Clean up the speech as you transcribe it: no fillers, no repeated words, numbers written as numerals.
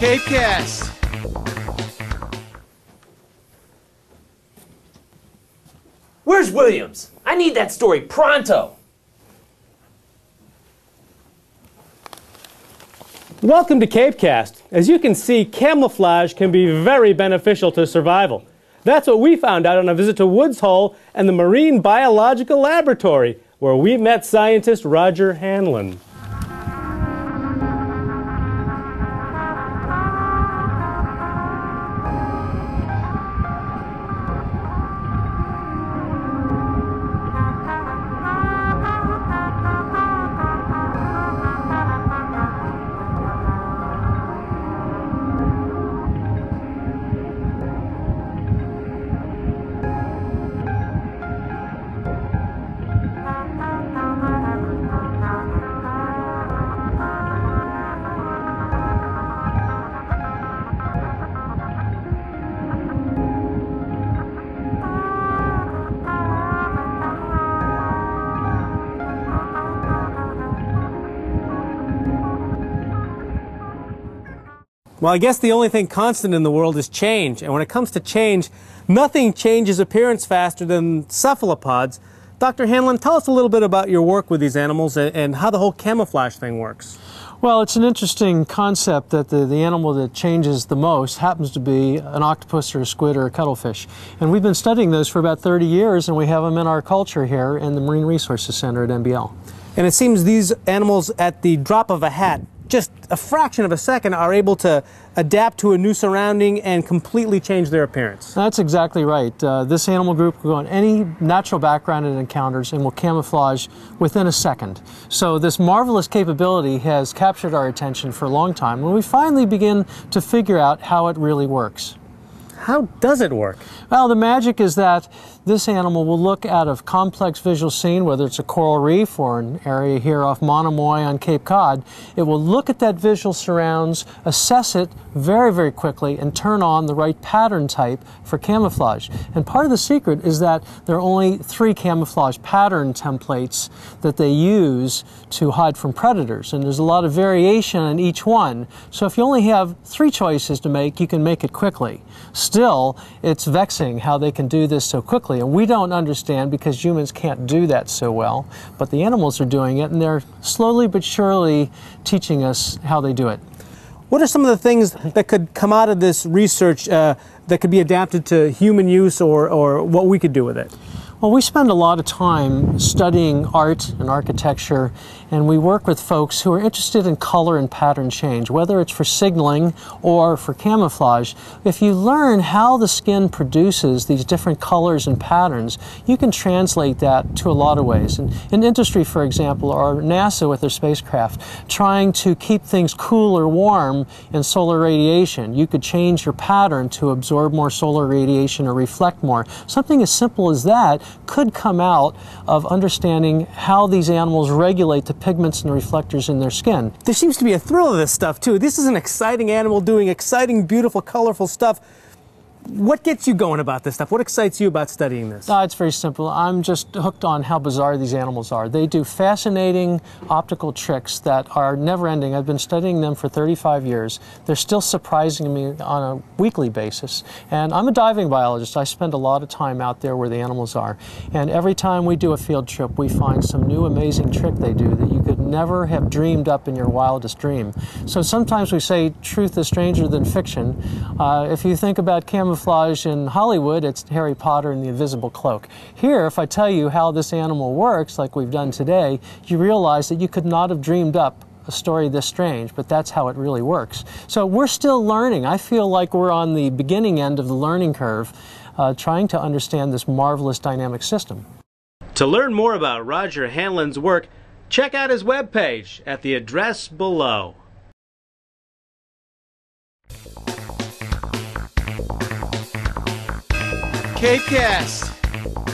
CapeCast. Where's Williams? I need that story pronto. Welcome to CapeCast. As you can see, camouflage can be very beneficial to survival. That's what we found out on a visit to Woods Hole and the Marine Biological Laboratory, where we met scientist Roger Hanlon. Well, I guess the only thing constant in the world is change. And when it comes to change, nothing changes appearance faster than cephalopods. Dr. Hanlon, tell us a little bit about your work with these animals and how the whole camouflage thing works. Well, it's an interesting concept that the animal that changes the most happens to be an octopus or a squid or a cuttlefish. And we've been studying those for about 30 years, and we have them in our culture here in the Marine Resources Center at MBL. And it seems these animals, at the drop of a hat, just a fraction of a second, are able to adapt to a new surrounding and completely change their appearance. That's exactly right. This animal group will go on any natural background it encounters and will camouflage within a second. So this marvelous capability has captured our attention for a long time when we finally begin to figure out how it really works. How does it work? Well, the magic is that this animal will look at a complex visual scene, whether it's a coral reef or an area here off Monomoy on Cape Cod. It will look at that visual surrounds, assess it very, very quickly, and turn on the right pattern type for camouflage. And part of the secret is that there are only 3 camouflage pattern templates that they use to hide from predators. And there's a lot of variation in each one. So if you only have 3 choices to make, you can make it quickly. Still, it's vexing how they can do this so quickly, and we don't understand because humans can't do that so well, but the animals are doing it, and they're slowly but surely teaching us how they do it. What are some of the things that could come out of this research that could be adapted to human use or what we could do with it? Well, we spend a lot of time studying art and architecture, and we work with folks who are interested in color and pattern change, whether it's for signaling or for camouflage. If you learn how the skin produces these different colors and patterns, you can translate that to a lot of ways. And in industry, for example, or NASA with their spacecraft, trying to keep things cool or warm in solar radiation, you could change your pattern to absorb more solar radiation or reflect more. Something as simple as that could come out of understanding how these animals regulate the pigments and reflectors in their skin. There seems to be a thrill to this stuff too. This is an exciting animal doing exciting, beautiful, colorful stuff. What gets you going about this stuff? What excites you about studying this? It's very simple. I'm just hooked on how bizarre these animals are. They do fascinating optical tricks that are never-ending. I've been studying them for 35 years. They're still surprising me on a weekly basis. And I'm a diving biologist. I spend a lot of time out there where the animals are. And every time we do a field trip, we find some new amazing trick they do that you could never have dreamed up in your wildest dream. So sometimes we say truth is stranger than fiction. If you think about camouflage in Hollywood, it's Harry Potter and the Invisible Cloak. Here, if I tell you how this animal works, like we've done today, you realize that you could not have dreamed up a story this strange, but that's how it really works. So we're still learning. I feel like we're on the beginning end of the learning curve, trying to understand this marvelous dynamic system. To learn more about Roger Hanlon's work, check out his webpage at the address below. CapeCast.